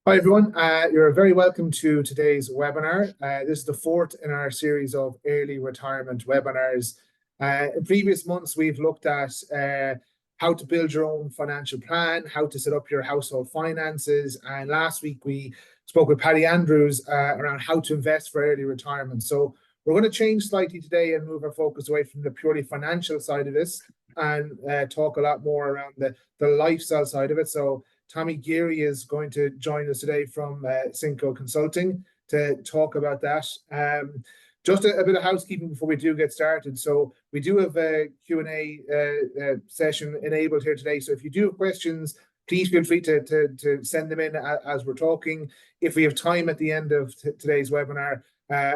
Hi everyone, you're very welcome to today's webinar. This is the fourth in our series of early retirement webinars. In previous months, we've looked at how to build your own financial plan, how to set up your household finances, and last week we spoke with Patty Andrews around how to invest for early retirement. So we're going to change slightly today and move our focus away from the purely financial side of this and talk a lot more around the lifestyle side of it. So Tommy Geary is going to join us today from Cinco Consulting to talk about that. Just a bit of housekeeping before we do get started. So we do have a Q&A session enabled here today. So if you do have questions, please feel free to send them in as we're talking. If we have time at the end of today's webinar,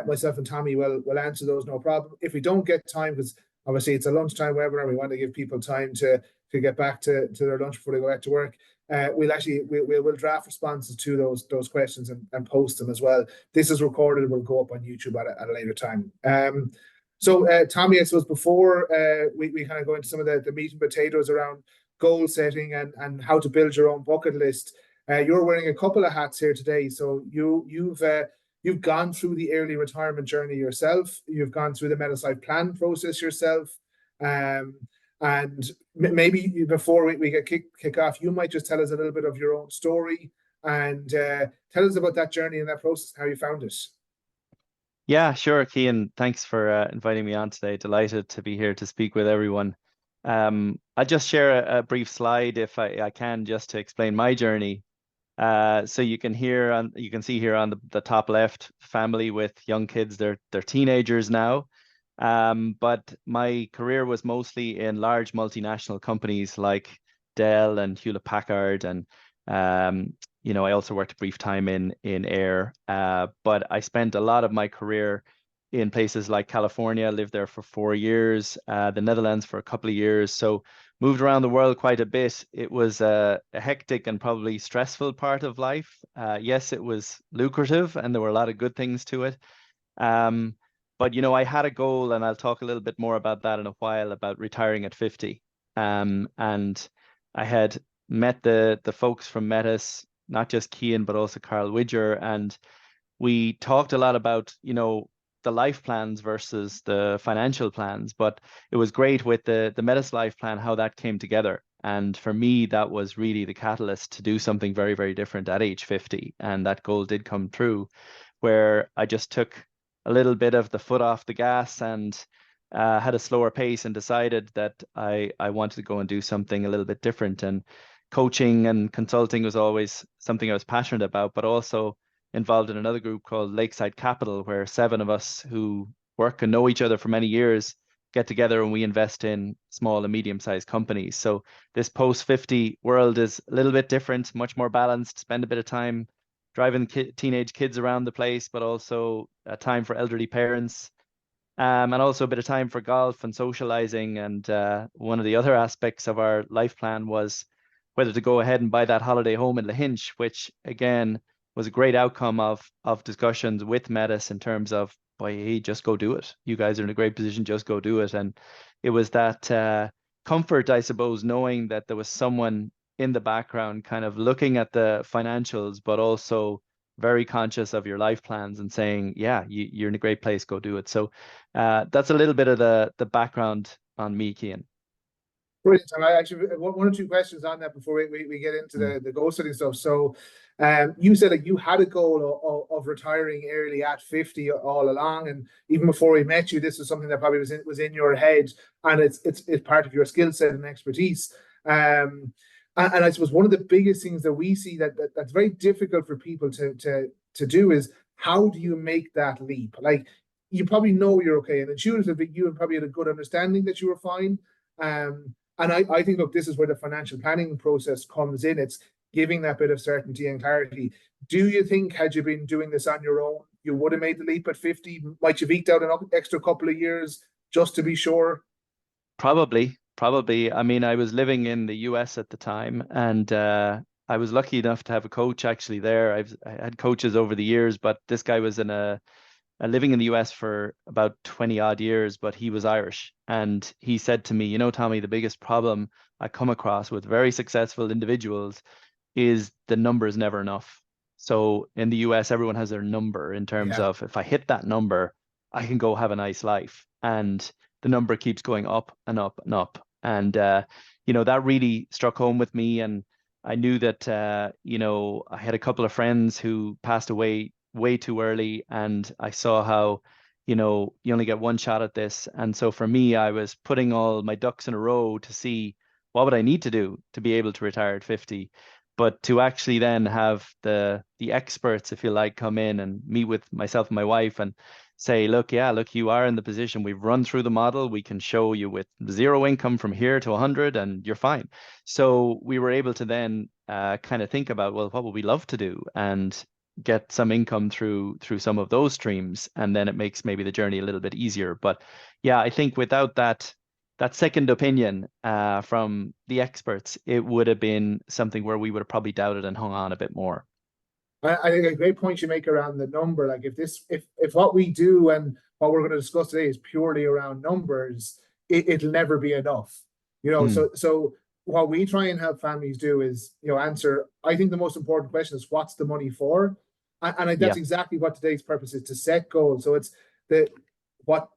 myself and Tommy will answer those, no problem. If we don't get time, because obviously it's a lunchtime webinar, we want to give people time to get back to their lunch before they go back to work. We'll draft responses to those questions and post them as well. This is recorded and will go up on YouTube at a later time. So Tommy, I suppose before we kind of go into some of the meat and potatoes around goal setting and how to build your own bucket list, you're wearing a couple of hats here today. So you've gone through the early retirement journey yourself. You've gone through the Metis Life plan process yourself. And maybe before we get kick off, you might just tell us a little bit of your own story and tell us about that journey and that process, how you found it. Yeah, sure, Cian. Thanks for inviting me on today. Delighted to be here to speak with everyone. I'll just share a brief slide if I can, just to explain my journey. So you can see here on the top left, family with young kids. They're teenagers now. But my career was mostly in large multinational companies like Dell and Hewlett Packard, and I also worked a brief time in air. But I spent a lot of my career in places like California. Lived there for 4 years, the Netherlands for a couple of years. So moved around the world quite a bit. It was a hectic and probably stressful part of life. Yes, it was lucrative, and there were a lot of good things to it. But I had a goal, and I'll talk a little bit more about that in a while, about retiring at 50. And I had met the folks from Metis, not just Cian, but also Carl Widger, and we talked a lot about, the life plans versus the financial plans. But it was great with the Metis life plan, how that came together. And for me, that was really the catalyst to do something very, very different at age 50. And that goal did come true, where I just took a little bit of the foot off the gas and had a slower pace and decided that I wanted to go and do something a little bit different. And coaching and consulting was always something I was passionate about, but also involved in another group called Lakeside Capital, where 7 of us who work and know each other for many years get together and we invest in small and medium-sized companies. So this post-50 world is a little bit different, much more balanced, spend a bit of time driving teenage kids around the place, but also time for elderly parents, and also a bit of time for golf and socializing. And one of the other aspects of our life plan was whether to go ahead and buy that holiday home in Lahinch, which again was a great outcome of discussions with Metis in terms of, boy, hey, just go do it. You guys are in a great position, just go do it. And it was that comfort, I suppose, knowing that there was someone in the background kind of looking at the financials, but also very conscious of your life plans and saying, yeah, you're in a great place, go do it. So that's a little bit of the background on me, Cian. Brilliant. And I actually one or two questions on that before we get into the goal setting stuff. So you said that you had a goal of retiring early at 50 all along, and even before we met you, this was something that probably was in your head, and it's part of your skill set and expertise. And I suppose one of the biggest things that we see that's very difficult for people to do is, how do you make that leap? Like, you probably know you're okay, and intuitively you probably had a good understanding that you were fine. And I think, look, this is where the financial planning process comes in. It's giving that bit of certainty and clarity. Do you think, had you been doing this on your own, you would have made the leap at 50? Might you have eked out an extra couple of years just to be sure? Probably. I mean, I was living in the US at the time, and I was lucky enough to have a coach actually there. I had coaches over the years, but this guy was living in the US for about 20 odd years, but he was Irish. And he said to me, Tommy, the biggest problem I come across with very successful individuals is the number is never enough. So in the US, everyone has their number in terms Yeah. of if I hit that number, I can go have a nice life. And the number keeps going up and up and up. And that really struck home with me. And I knew that I had a couple of friends who passed away way too early, and I saw how you only get one shot at this. And so for me, I was putting all my ducks in a row to see what would I need to do to be able to retire at 50. But to actually then have the experts, if you like, come in and meet with myself and my wife and say, look, you are in the position. We've run through the model. We can show you with zero income from here to 100, and you're fine. So we were able to then kind of think about, well, what would we love to do, and get some income through some of those streams, and then it makes maybe the journey a little bit easier. But yeah, I think without that second opinion from the experts, it would have been something where we would have probably doubted and hung on a bit more. I think a great point you make around the number. Like if what we do and what we're going to discuss today is purely around numbers, it'll never be enough. Hmm. So what we try and help families do is, answer, I think the most important question is what's the money for? And Yeah, that's exactly what today's purpose is, to set goals. So it's what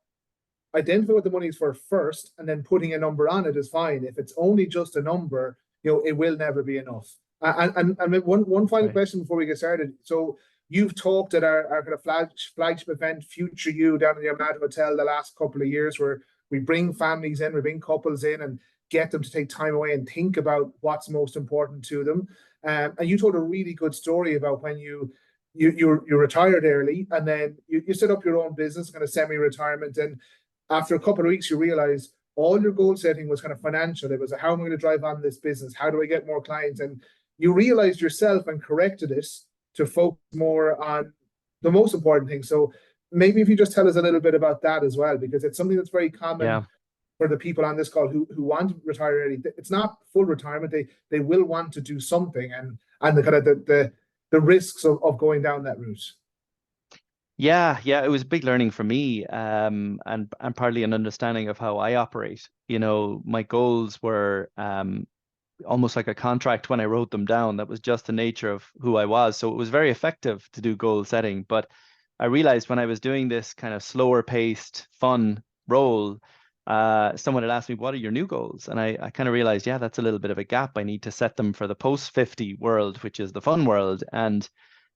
identify what the money is for first, and then putting a number on it is fine. If it's only just a number, it will never be enough. And one that's final right. question before we get started. So you've talked at our kind of flagship event, Future You, down in the Armada Hotel the last couple of years, where we bring families in, we bring couples in, and get them to take time away and think about what's most important to them. And you told a really good story about when you retired early, and then you set up your own business, kind of semi-retirement, and after a couple of weeks, you realize all your goal setting was kind of financial. It was, how am I going to drive on this business? How do I get more clients? And you realized yourself and corrected it to focus more on the most important thing. So maybe if you just tell us a little bit about that as well, because it's something that's very common Yeah. for the people on this call who want to retire early. It's not full retirement. They will want to do something, and the kind of the risks of going down that route. Yeah, it was a big learning for me, and partly an understanding of how I operate. My goals were almost like a contract when I wrote them down. That was just the nature of who I was. So it was very effective to do goal setting. But I realized when I was doing this kind of slower paced, fun role, someone had asked me, what are your new goals? And I kind of realized, yeah, that's a little bit of a gap. I need to set them for the post 50 world, which is the fun world. And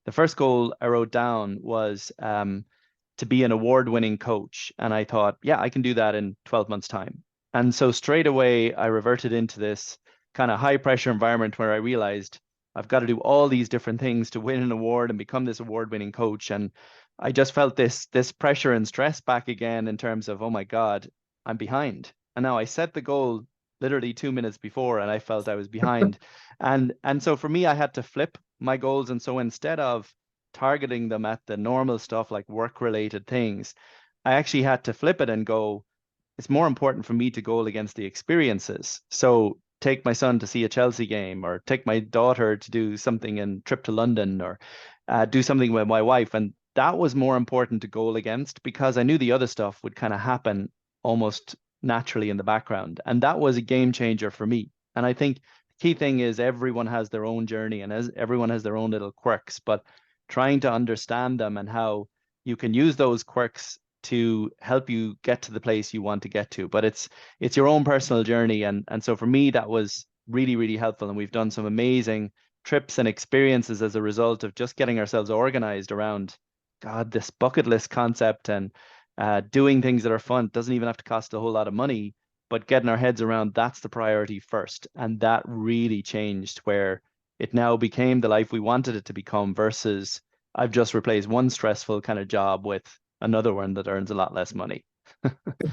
the first goal I wrote down was to be an award-winning coach. And I thought, yeah, I can do that in 12 months' time. And so straight away, I reverted into this kind of high pressure environment where I realized I've got to do all these different things to win an award and become this award-winning coach. And I just felt this pressure and stress back again in terms of, oh my God, I'm behind. And now I set the goal literally 2 minutes before, and I felt I was behind. And so for me, I had to flip my goals. And so instead of targeting them at the normal stuff like work-related things, I actually had to flip it and go, it's more important for me to goal against the experiences. So take my son to see a Chelsea game, or take my daughter to do something and trip to London, or do something with my wife. And that was more important to goal against, because I knew the other stuff would kind of happen almost naturally in the background. And that was a game changer for me. And I think the key thing is everyone has their own journey, and as everyone has their own little quirks, but trying to understand them and how you can use those quirks to help you get to the place you want to get to. But it's your own personal journey. And so for me, that was really, really helpful. And we've done some amazing trips and experiences as a result of just getting ourselves organized around, God, this bucket list concept, and doing things that are fun. It doesn't even have to cost a whole lot of money, but getting our heads around that's the priority first. And that really changed, where it now became the life we wanted it to become, versus I've just replaced one stressful kind of job with another one that earns a lot less money.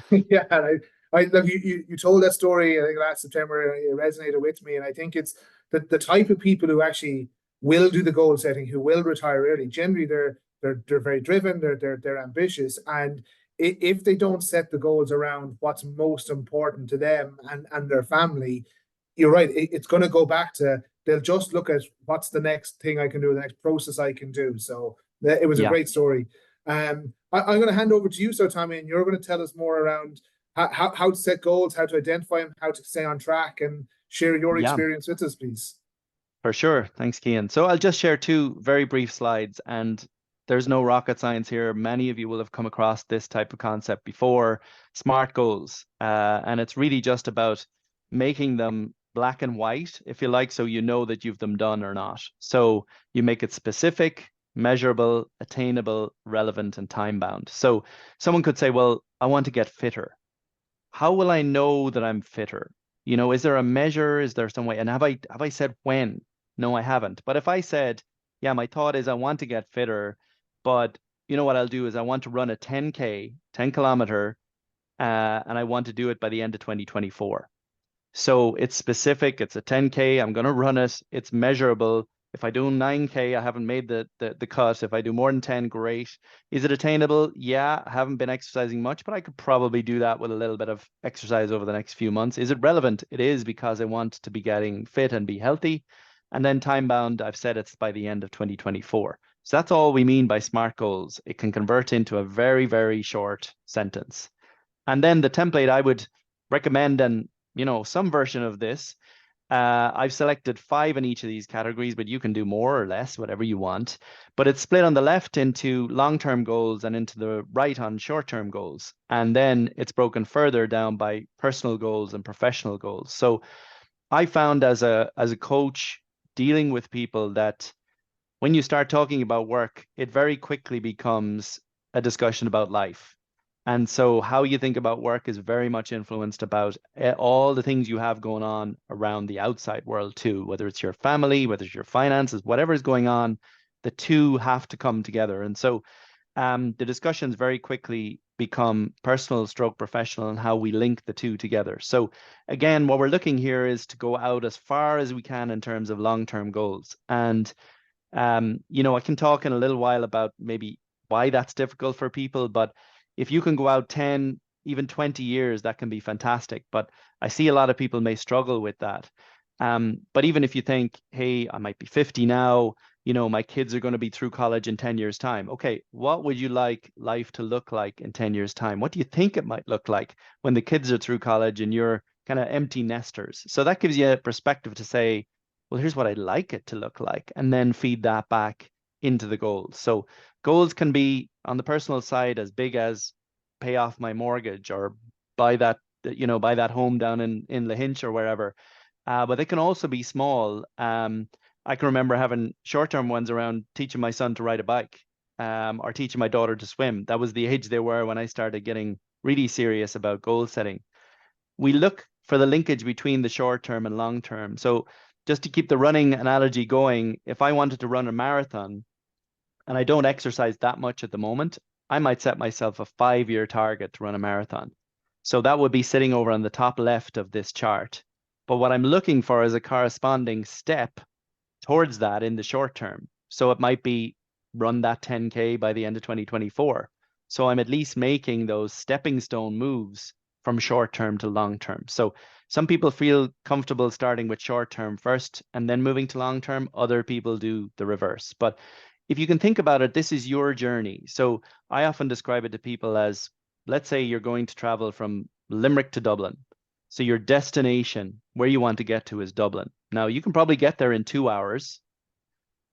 Yeah, and I love you told that story, I think last September, and it resonated with me. And I think it's the type of people who actually will do the goal setting, who will retire early. Generally, they're very driven, they're ambitious, and if they don't set the goals around what's most important to them and their family, you're right. It's going to go back to, they'll just look at what's the next thing I can do, the next process I can do. So it was a Yeah. great story. I'm going to hand over to you, so Tommy, and you're going to tell us more around how to set goals, how to identify them, how to stay on track, and share your Yeah. experience with us, please. For sure. Thanks, Kian. So I'll just share two very brief slides, and there's no rocket science here. Many of you will have come across this type of concept before, SMART goals. And it's really just about making them black and white, if you like, so you know that you've them done or not. So you make it specific, measurable, attainable, relevant, and time bound. So someone could say, well, I want to get fitter. How will I know that I'm fitter? Is there a measure? Is there some way? And have I said when? No, I haven't. But if I said, yeah, my thought is I want to get fitter, but what I'll do is I want to run a 10K, 10 kilometer, and I want to do it by the end of 2024. So it's specific, it's a 10K, I'm going to run it, it's measurable. If I do 9K, I haven't made the cut. If I do more than 10, great. Is it attainable? Yeah, I haven't been exercising much, but I could probably do that with a little bit of exercise over the next few months. Is it relevant? It is, because I want to be getting fit and be healthy. And then time bound, I've said it's by the end of 2024. So that's all we mean by SMART goals. It can convert into a very, very short sentence. And then the template I would recommend, and some version of this. I've selected 5 in each of these categories, but you can do more or less, whatever you want. But it's split on the left into long-term goals and into the right on short-term goals. And then it's broken further down by personal goals and professional goals. So I found as a coach dealing with people that when you start talking about work, it very quickly becomes a discussion about life. And so how you think about work is very much influenced about all the things you have going on around the outside world too, whether it's your family, whether it's your finances, whatever is going on, the two have to come together. And so the discussions very quickly become personal stroke professional and how we link the two together. So again, what we're looking here is to go out as far as we can in terms of long-term goals. And I can talk in a little while about maybe why that's difficult for people, but if you can go out 10, even 20 years, that can be fantastic. But I see a lot of people may struggle with that. But even if you think, hey, I might be 50 now, my kids are going to be through college in 10 years' time. Okay, what would you like life to look like in 10 years' time? What do you think it might look like when the kids are through college and you're kind of empty nesters? So that gives you a perspective to say, well, here's what I'd like it to look like, and then feed that back into the goals. So goals can be on the personal side as big as pay off my mortgage or buy that home down in Lahinch or wherever. But they can also be small. I can remember having short-term ones around teaching my son to ride a bike, or teaching my daughter to swim. That was the age they were when I started getting really serious about goal setting. We look for the linkage between the short term and long term. So just to keep the running analogy going, if I wanted to run a marathon and I don't exercise that much at the moment, I might set myself a 5-year target to run a marathon. So that would be sitting over on the top left of this chart. But what I'm looking for is a corresponding step towards that in the short term. So it might be run that 10K by the end of 2024. So I'm at least making those stepping stone moves from short term to long term. So some people feel comfortable starting with short term first and then moving to long term. Other people do the reverse. But if you can think about it, this is your journey. So I often describe it to people as, let's say you're going to travel from Limerick to Dublin. So your destination, where you want to get to, is Dublin. Now, you can probably get there in 2 hours,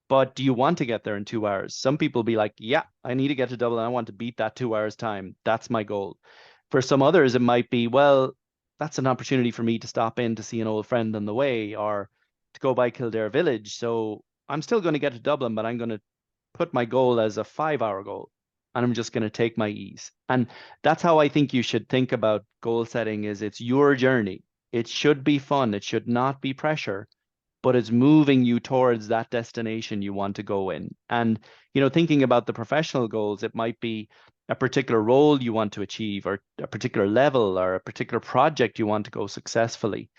but do you want to get there in 2 hours? Some people be like, yeah, I need to get to Dublin. I want to beat that 2 hours time. That's my goal. For some others, it might be, well, that's an opportunity for me to stop in to see an old friend on the way or to go by Kildare Village. So I'm still going to get to Dublin, but I'm going to put my goal as a 5-hour goal. And I'm just going to take my ease. And that's how I think you should think about goal setting is it's your journey. It should be fun. It should not be pressure, but it's moving you towards that destination you want to go in. And, thinking about the professional goals, it might be a particular role you want to achieve or a particular level or a particular project you want to go successfully.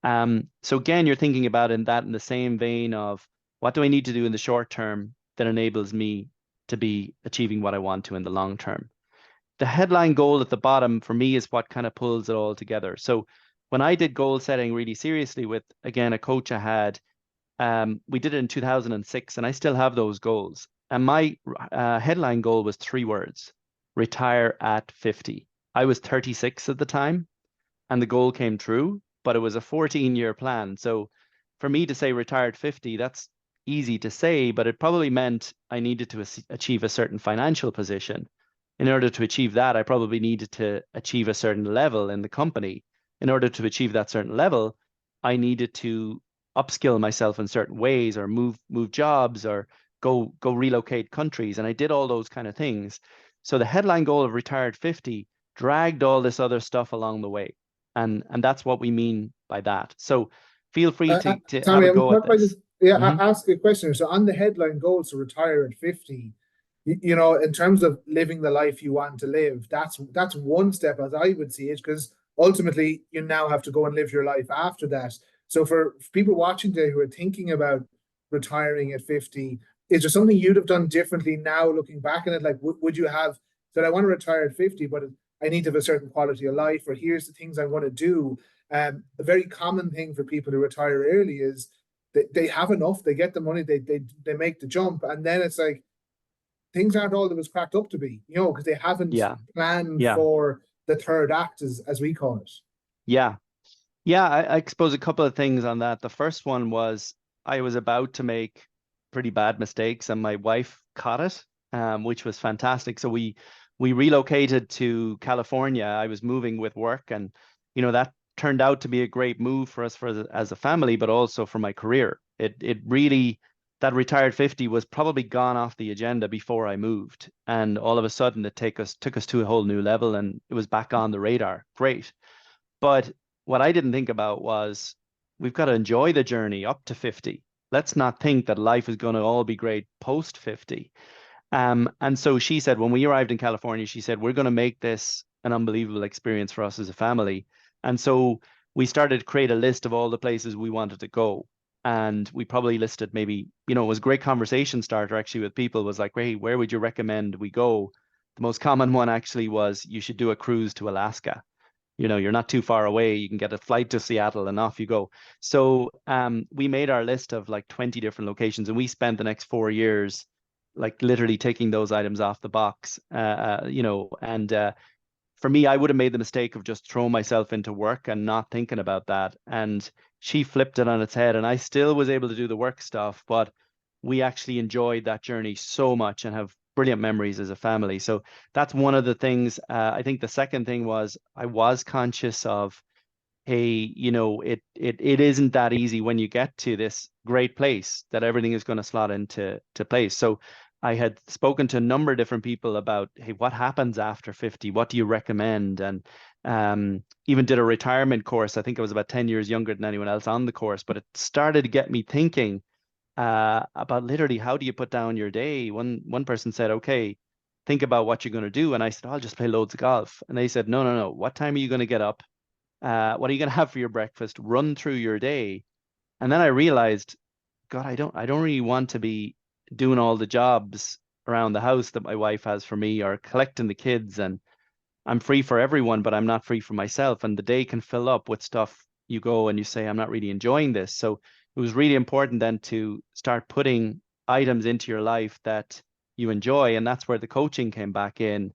So again, you're thinking about in the same vein of what do I need to do in the short term that enables me to be achieving what I want to in the long term. The headline goal at the bottom for me is what kind of pulls it all together. So when I did goal setting really seriously with, again, a coach I had, we did it in 2006 and I still have those goals. And my headline goal was 3 words, retire at 50. I was 36 at the time and the goal came true, but it was a 14-year plan. So for me to say retired 50, that's easy to say, but it probably meant I needed to achieve a certain financial position. In order to achieve that, I probably needed to achieve a certain level in the company. In order to achieve that certain level, I needed to upskill myself in certain ways, or move jobs, or go relocate countries. And I did all those kind of things. So the headline goal of retired 50 dragged all this other stuff along the way. And that's what we mean by that. So feel free to have Tommy, a I'm go at not quite this. just, yeah, Hmm. ask a question. So on the headline goals to retire at 50, you know, in terms of living the life you want to live, that's one step as I would see it, because ultimately you now have to go and live your life after that. So for people watching today who are thinking about retiring at 50, is there something you'd have done differently now looking back on it? Like, would you have said, I want to retire at 50, but I need to have a certain quality of life, or here's the things I want to do? A very common thing for people who retire early is they have enough, they get the money, they make the jump, and then it's like things aren't all that was cracked up to be, you know, because they haven't Yeah, planned yeah, for the third act, as we call it. yeah. Yeah, I suppose a couple of things on that. The first one was I was about to make pretty bad mistakes, and my wife caught it, which was fantastic. So we relocated to California. I was moving with work, and that turned out to be a great move for us as a family, but also for my career. It really, that retired 50 was probably gone off the agenda before I moved, and all of a sudden it took us to a whole new level, and it was back on the radar. Great. But what I didn't think about was we've got to enjoy the journey up to 50. Let's not think that life is going to all be great post 50. And so she said, when we arrived in California, she said, we're going to make this an unbelievable experience for us as a family. And so we started to create a list of all the places we wanted to go. And we probably listed maybe, it was a great conversation starter actually with people, was like, hey, where would you recommend we go? The most common one actually was you should do a cruise to Alaska. You're not too far away. You can get a flight to Seattle and off you go. So we made our list of like 20 different locations, and we spent the next 4 years like literally taking those items off the box. And for me, I would have made the mistake of just throwing myself into work and not thinking about that. And she flipped it on its head, and I still was able to do the work stuff, but we actually enjoyed that journey so much and have brilliant memories as a family. So that's one of the things. I think the second thing was I was conscious of, hey, it isn't that easy when you get to this great place that everything is going to slot into place. So I had spoken to a number of different people about, hey, what happens after 50? What do you recommend? And even did a retirement course. I think I was about 10 years younger than anyone else on the course, but it started to get me thinking about literally how do you put down your day. One person said, okay, think about what you're going to do. And I said, I'll just play loads of golf. And they said, no, no, no. What time are you going to get up? What are you going to have for your breakfast? Run through your day. And then I realized, God, I don't really want to be doing all the jobs around the house that my wife has for me, or collecting the kids. And I'm free for everyone, but I'm not free for myself. And the day can fill up with stuff. You go and you say, I'm not really enjoying this. So it was really important then to start putting items into your life that you enjoy. And that's where the coaching came back in,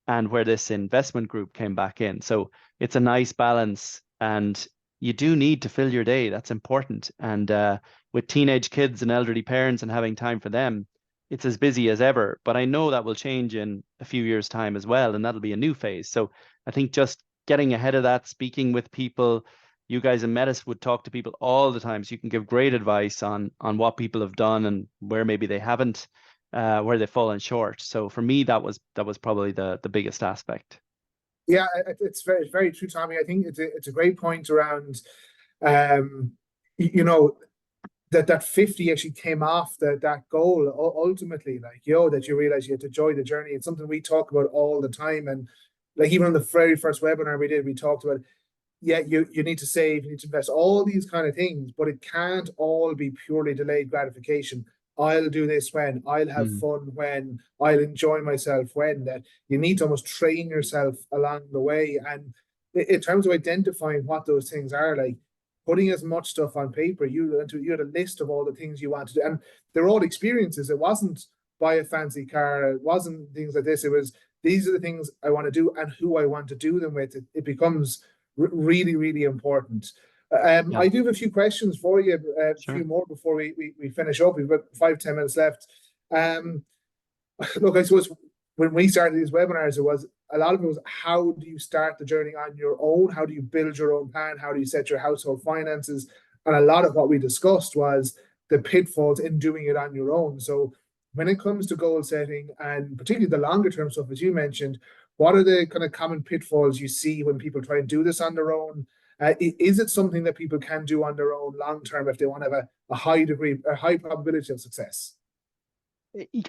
and where this investment group came back in. So it's a nice balance, and you do need to fill your day. That's important. And with teenage kids and elderly parents and having time for them, it's as busy as ever. But I know that will change in a few years' time as well, and that'll be a new phase. So I think just getting ahead of that, speaking with people, you guys in Metis would talk to people all the time, so you can give great advice on what people have done and where maybe they haven't, where they've fallen short. So for me, that was probably the biggest aspect. Yeah, it's very true, Tommy. I think it's a great point around, um, you know, that 50 actually came off that goal ultimately, like, that you realize you had to enjoy the journey. It's something we talk about all the time. And like, even on the very first webinar we did, we talked about, yeah, you need to save, you need to invest, all these kind of things, but it can't all be purely delayed gratification. I'll do this when, I'll have Mm, fun when, I'll enjoy myself when. That you need to almost train yourself along the way. And in terms of identifying what those things are, like putting as much stuff on paper, you had a list of all the things you want to do, and they're all experiences. It wasn't buy a fancy car, it wasn't things like this. It was, these are the things I want to do and who I want to do them with. It becomes really, really important. Yeah, I do have a few questions for you, a few sure. more before we finish up. We've got 5, 10 minutes left. Um, Look, I suppose when we started these webinars, it was a lot of it was how do you start the journey on your own? How do you build your own plan? How do you set your household finances? And a lot of what we discussed was the pitfalls in doing it on your own. So when it comes to goal setting and particularly the longer term stuff, as you mentioned, what are the kind of common pitfalls you see when people try and do this on their own? Is it something that people can do on their own long term if they want to have a high degree, a high probability of success?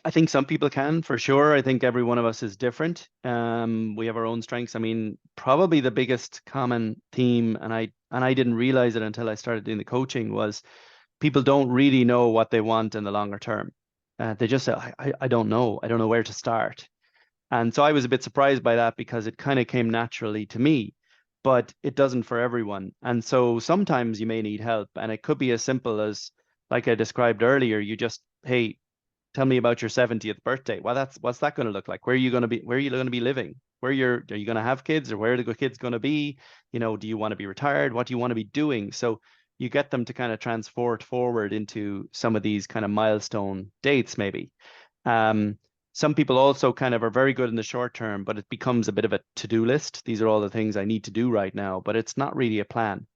I think some people can for sure. I think every one of us is different. We have our own strengths. I mean, probably the biggest common theme, and I didn't realize it until I started doing the coaching, was people don't really know what they want in the longer term. They just say, I don't know. I don't know where to start. And so I was a bit surprised by that because it kind of came naturally to me, but it doesn't for everyone. And so sometimes you may need help, and it could be as simple as, like I described earlier, you just, hey, tell me about your 70th birthday. Well, that's what's that going to look like? Where are you going to be? Where are you going to be living? Are you going to have kids, or where are the kids going to be? Do you want to be retired? What do you want to be doing? So you get them to kind of transport forward into some of these kind of milestone dates, maybe. Um, some people also kind of are very good in the short term, but it becomes a bit of a to-do list. These are all the things I need to do right now, but it's not really a plan.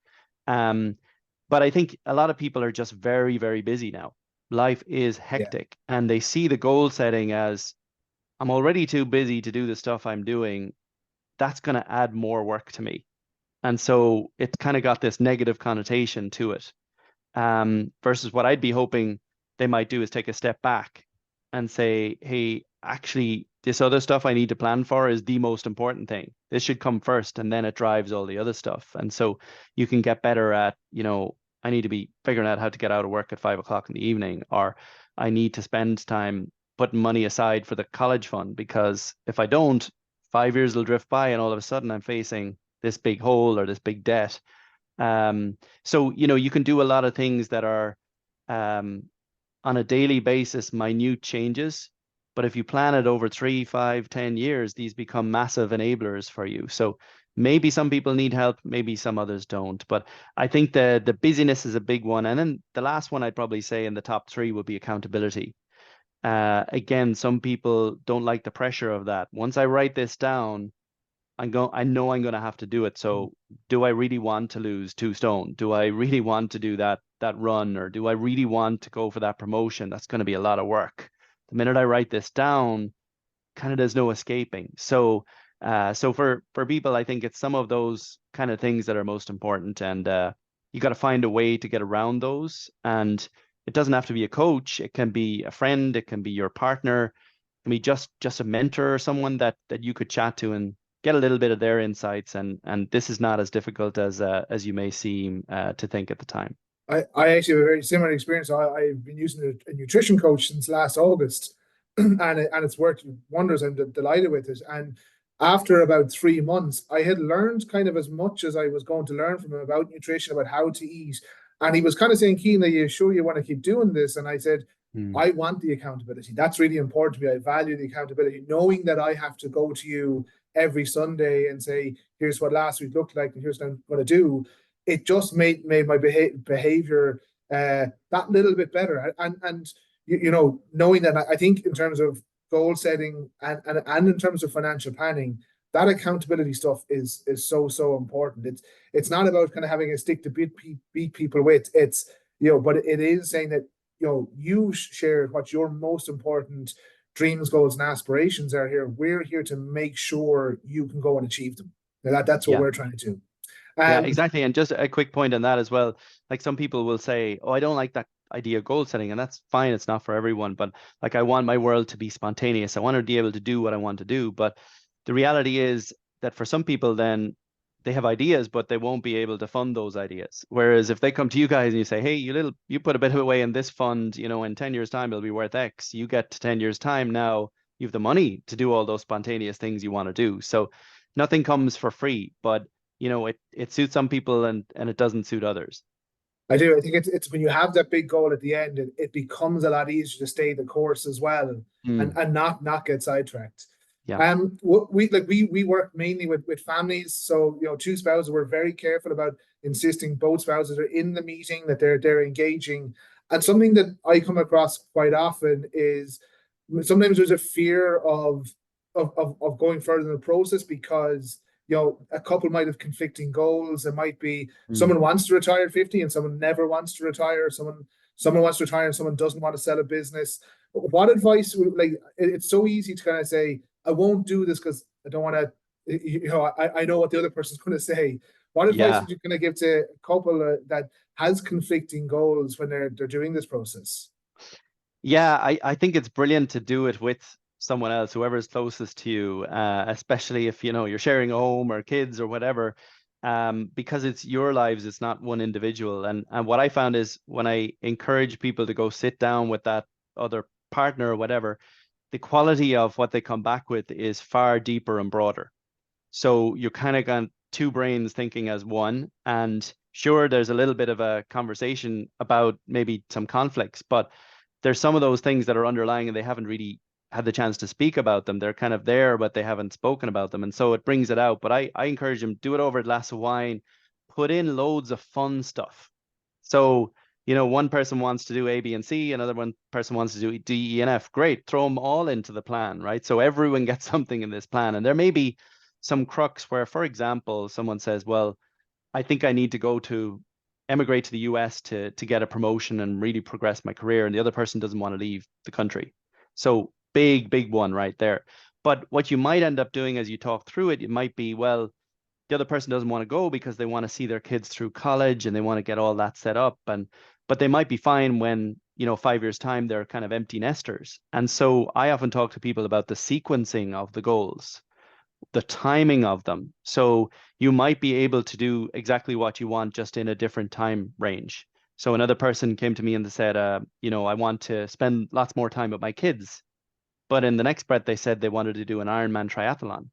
Um, but I think a lot of people are just very, very busy now. Life is Yeah. hectic, and they see the goal setting as, I'm already too busy to do the stuff I'm doing. That's going to add more work to me. And so it's kind of got this negative connotation to it. Versus what I'd be hoping they might do is take a step back and say, hey, actually, this other stuff I need to plan for is the most important thing. This should come first, and then it drives all the other stuff. And so you can get better at, I need to be figuring out how to get out of work at 5 o'clock in the evening, or I need to spend time putting money aside for the college fund, because if I don't, 5 years will drift by and all of a sudden I'm facing this big hole or this big debt. So, you can do a lot of things that are um, on a daily basis, minute changes. But if you plan it over 3, 5, 10 years, these become massive enablers for you. So maybe some people need help, maybe some others don't. But I think the busyness is a big one. And then the last one I'd probably say in the top three would be accountability. Again, some people don't like the pressure of that. Once I write this down, I know I'm going to have to do it. So do I really want to lose 2 stone? Do I really want to do that run, or do I really want to go for that promotion? That's going to be a lot of work. The minute I write this down, kind of there's no escaping. So for people, I think it's some of those kind of things that are most important, and you got to find a way to get around those. And it doesn't have to be a coach. It can be a friend. It can be your partner. It can be just a mentor or someone that you could chat to and get a little bit of their insights. And this is not as difficult as you may seem to think at the time. I actually have a very similar experience. I've been using a nutrition coach since last August, and it's worked wonders. I'm delighted with it. And after about 3 months, I had learned kind of as much as I was going to learn from him about nutrition, about how to eat. And he was kind of saying, Keen, are you sure you want to keep doing this? And I said, Mm. I want the accountability. That's really important to me. I value the accountability, knowing that I have to go to you every Sunday and say, here's what last week looked like, and here's what I'm going to do. It just made my behavior that little bit better. And knowing that, I think in terms of goal setting and in terms of financial planning, that accountability stuff is so important. It's not about kind of having a stick to beat people with. It's but it is saying that you share what your most important dreams, goals, and aspirations are here. We're here to make sure you can go and achieve them. That's what Yeah. we're trying to do. Yeah, Um, exactly. And just a quick point on that as well. Like some people will say, "Oh, I don't like that idea of goal setting," and that's fine. It's not for everyone. But like, I want my world to be spontaneous. I want to be able to do what I want to do. But the reality is that for some people, then they have ideas, but they won't be able to fund those ideas. Whereas if they come to you guys and you say, "Hey, you put a bit away in this fund, in 10 years' time, it'll be worth X." You get to 10 years' time now, you have the money to do all those spontaneous things you want to do. So nothing comes for free, but it suits some people and it doesn't suit others. I do. I think it's when you have that big goal at the end, it becomes a lot easier to stay the course as well, and Mm, not get sidetracked. yeah. We work mainly with families, so two spouses. We're very careful about insisting both spouses are in the meeting, that they're engaging. And something that I come across quite often is sometimes there's a fear of going further in the process because a couple might have conflicting goals. It might be someone wants to retire at 50 and someone never wants to retire. Someone wants to retire and someone doesn't want to sell a business. What advice it's so easy to kind of say, I won't do this because I don't want to, I know what the other person's going to say. What advice Yeah. would you kind of give to a couple that has conflicting goals when they're doing this process? Yeah, I think it's brilliant to do it with someone else, whoever is closest to you, especially if you're sharing a home or kids or whatever, because it's your lives, it's not one individual. And what I found is when I encourage people to go sit down with that other partner or whatever, the quality of what they come back with is far deeper and broader. So you kind of got two brains thinking as one. And sure, there's a little bit of a conversation about maybe some conflicts, but there's some of those things that are underlying and they haven't really had the chance to speak about them. They're kind of there, but they haven't spoken about them. And so it brings it out. But I encourage them, do it over a glass of wine, put in loads of fun stuff. So, one person wants to do A, B, and C, another one person wants to do D, E, and F. Great, throw them all into the plan, right? So everyone gets something in this plan. And there may be some crux where, for example, someone says, well, I think I need to go to emigrate to the US to get a promotion and really progress my career. And the other person doesn't want to leave the country. So big one right there. But what you might end up doing as you talk through it, it might be, well, the other person doesn't want to go because they want to see their kids through college and they want to get all that set up. But they might be fine when, 5 years time, they're kind of empty nesters. And so I often talk to people about the sequencing of the goals, the timing of them. So you might be able to do exactly what you want, just in a different time range. So another person came to me and they said, I want to spend lots more time with my kids. But in the next breath, they said they wanted to do an Ironman triathlon.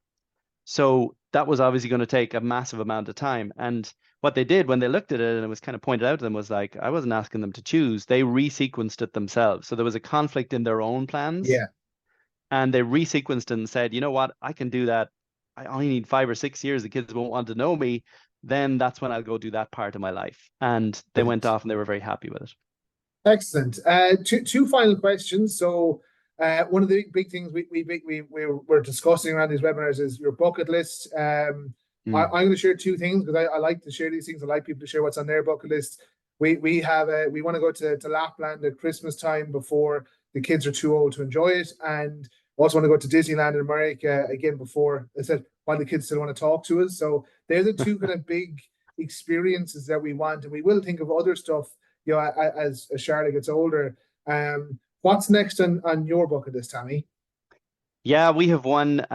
So that was obviously going to take a massive amount of time. And what they did when they looked at it and it was kind of pointed out to them was like, I wasn't asking them to choose. They resequenced it themselves. So there was a conflict in their own plans Yeah. and they resequenced and said, you know what, I can do that. I only need 5 or 6 years. The kids won't want to know me. Then that's when I'll go do that part of my life. And they went Brilliant. off and they were very happy with it. Excellent. Two final questions. So, one of the big things we're discussing around these webinars is your bucket list. I'm Mm. going to share two things because I like to share these things. I like people to share what's on their bucket list. We want to go to Lapland at Christmas time before the kids are too old to enjoy it, and also want to go to Disneyland in America again before I said while the kids still want to talk to us. So they're the two kind of big experiences that we want, and we will think of other stuff as Charlotte gets older. What's next on your bucket list, Tammy? Yeah, we have one.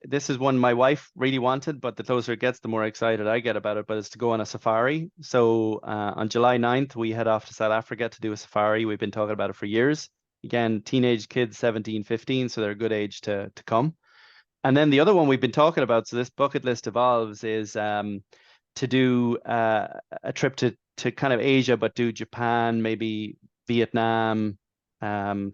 This is one my wife really wanted, but the closer it gets, the more excited I get about it. But it's to go on a safari. So on July 9th, we head off to South Africa to do a safari. We've been talking about it for years. Again, teenage kids, 17, 15, so they're a good age to come. And then the other one we've been talking about, so this bucket list evolves, is to do a trip to kind of Asia, but do Japan, maybe Vietnam, um,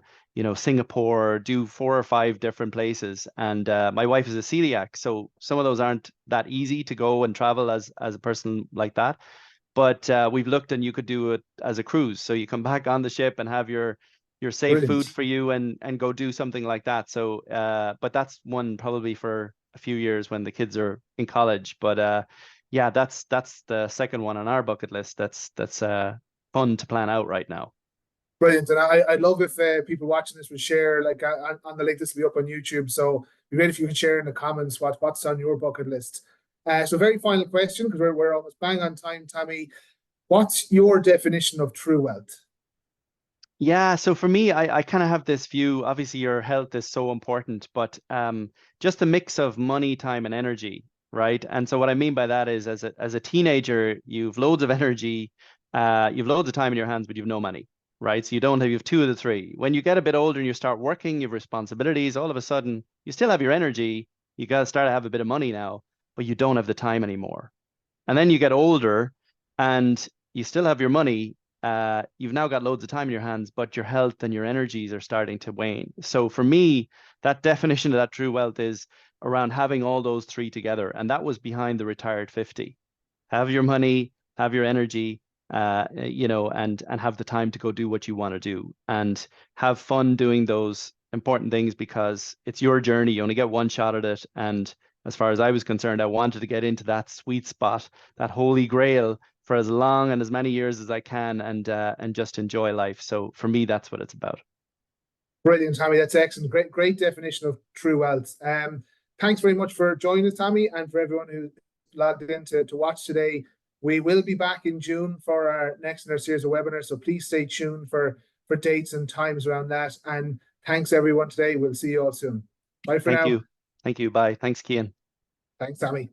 Singapore, do 4 or 5 different places. And my wife is a celiac, so some of those aren't that easy to go and travel as a person like that. But we've looked and you could do it as a cruise. So you come back on the ship and have your safe food Brilliant. for you and go do something like that. So but that's one probably for a few years when the kids are in college. But yeah, that's the second one on our bucket list. That's fun to plan out right now. Brilliant. And I'd love if people watching this would share, like on the link, this will be up on YouTube. So it'd be great if you could share in the comments what's on your bucket list. So very final question, because we're almost bang on time, Tammy. What's your definition of true wealth? Yeah, so for me, I kind of have this view. Obviously, your health is so important, but just a mix of money, time, and energy, right? And so what I mean by that is, as a teenager, you've loads of energy, you've loads of time in your hands, but you've no money, right? So you have two of the three. When you get a bit older and you start working, you have responsibilities, all of a sudden, you still have your energy, you got to start to have a bit of money now, but you don't have the time anymore. And then you get older and you still have your money. You've now got loads of time in your hands, but your health and your energies are starting to wane. So for me, that definition of that true wealth is around having all those three together. And that was behind the retired 50. Have your money, have your energy, you know, and have the time to go do what you want to do, and have fun doing those important things, because it's your journey. You only get one shot at it. And as far as I was concerned, I wanted to get into that sweet spot, that holy grail, for as long and as many years as I can, and just enjoy life. So for me, that's what it's about. Brilliant, Tommy. That's excellent. Great definition of true wealth. Thanks very much for joining us, Tommy, and for everyone who logged in to watch today. We will be back in June for our next in our series of webinars, so please stay tuned for dates and times around that. And thanks everyone today. We'll see you all soon. Bye for Thank now. you. Thank you. Bye. Thanks, Cian. Thanks, Tommy.